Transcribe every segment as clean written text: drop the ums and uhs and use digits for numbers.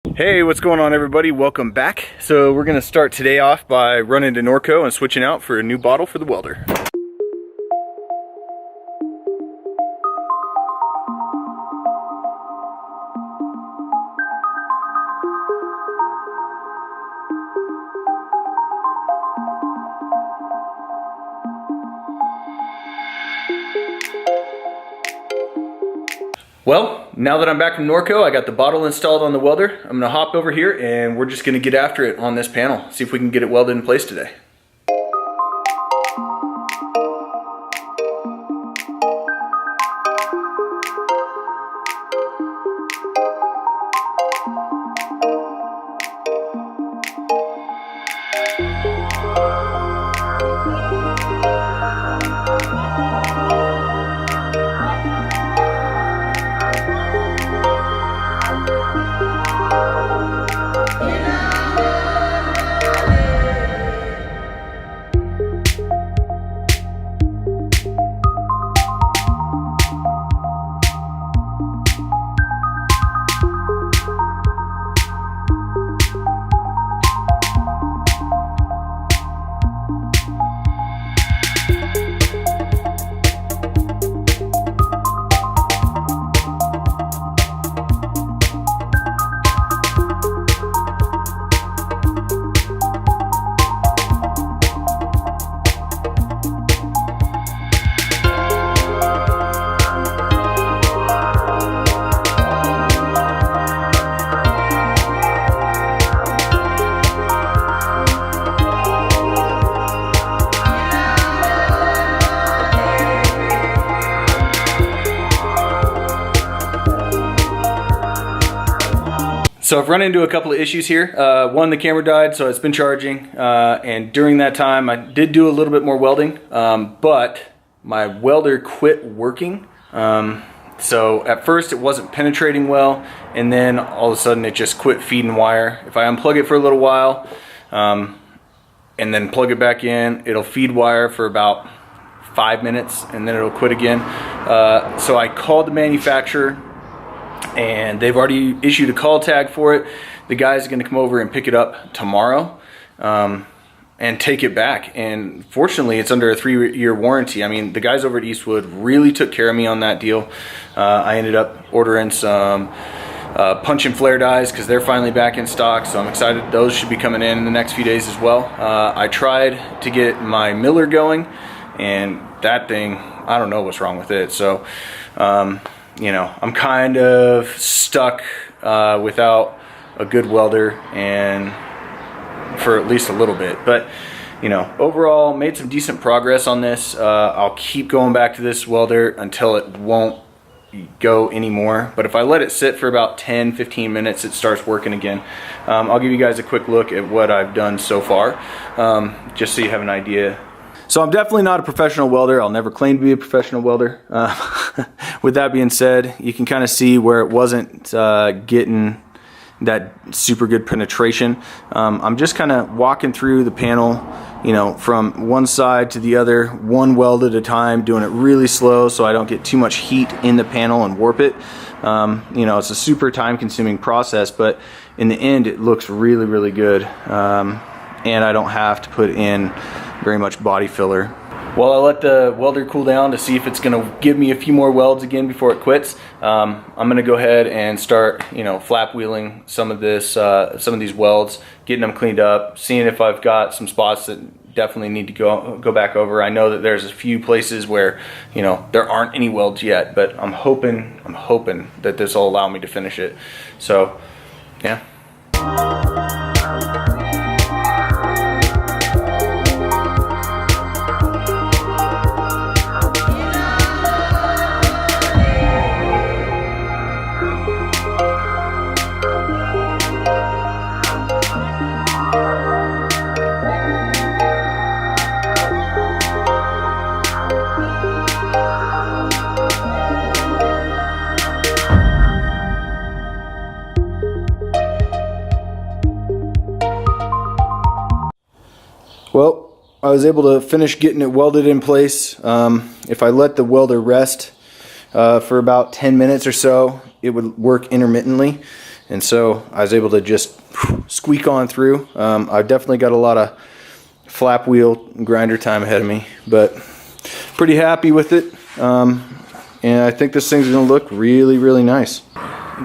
Hey, what's going on everybody? Welcome back. So we're going to start today off by running to Norco and switching out for a new bottle for the welder. Well, now that I'm back from Norco, I got the bottle installed on the welder. I'm gonna hop over here and we're just gonna get after it on this panel. See if we can get it welded in place today. So I've run into a couple of issues here. One, the camera died, so it's been charging. And during that time, I did do a little bit more welding, but my welder quit working. So at first it wasn't penetrating well, and then all of a sudden it just quit feeding wire. If I unplug it for a little while, and then plug it back in, it'll feed wire for about 5 minutes, and then it'll quit again. So I called the manufacturer, and they've already issued a call tag for it. The guy's gonna come over and pick it up tomorrow and take it back. And fortunately, it's under a 3-year warranty. I mean, the guys over at Eastwood really took care of me on that deal. I ended up ordering some punch and flare dies because they're finally back in stock, so I'm excited. Those should be coming in the next few days as well. I tried to get my Miller going, and that thing, I don't know what's wrong with it. So you know, I'm kind of stuck without a good welder, and for at least a little bit. But you know, overall made some decent progress on this. I'll keep going back to this welder until it won't go anymore, but if I let it sit for about 10-15 minutes, it starts working again. I'll give you guys a quick look at what I've done so far, just so you have an idea. So I'm definitely not a professional welder. I'll never claim to be a professional welder. With that being said, you can kind of see where it wasn't getting that super good penetration. I'm just kind of walking through the panel, you know, from one side to the other, one weld at a time, doing it really slow so I don't get too much heat in the panel and warp it. You know, it's a super time-consuming process, but in the end, it looks really, really good. And I don't have to put in very much body filler. Well, I let the welder cool down to see if it's gonna give me a few more welds again before it quits. I'm gonna go ahead and start, you know, flap wheeling some of this, some of these welds, getting them cleaned up, seeing if I've got some spots that definitely need to go back over. I know that there's a few places where, you know, there aren't any welds yet, but I'm hoping that this will allow me to finish it. So, yeah. Well, I was able to finish getting it welded in place. If I let the welder rest for about 10 minutes or so, it would work intermittently. and so I was able to just squeak on through. I've definitely got a lot of flap wheel grinder time ahead of me, but pretty happy with it. And I think this thing's gonna look really, really nice.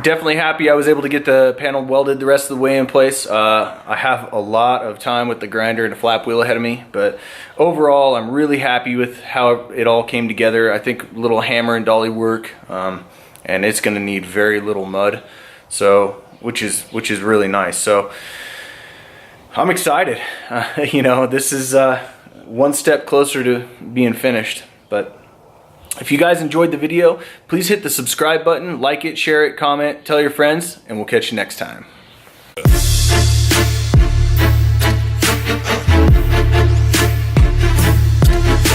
Definitely happy I was able to get the panel welded the rest of the way in place. I have a lot of time with the grinder and the flap wheel ahead of me, but overall I'm really happy with how it all came together. I think a little hammer and dolly work, and it's gonna need very little mud, so which is really nice. So I'm excited. You know, this is one step closer to being finished. But if you guys enjoyed the video, please hit the subscribe button, like it, share it, comment, tell your friends, and we'll catch you next time.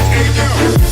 Hey, yo.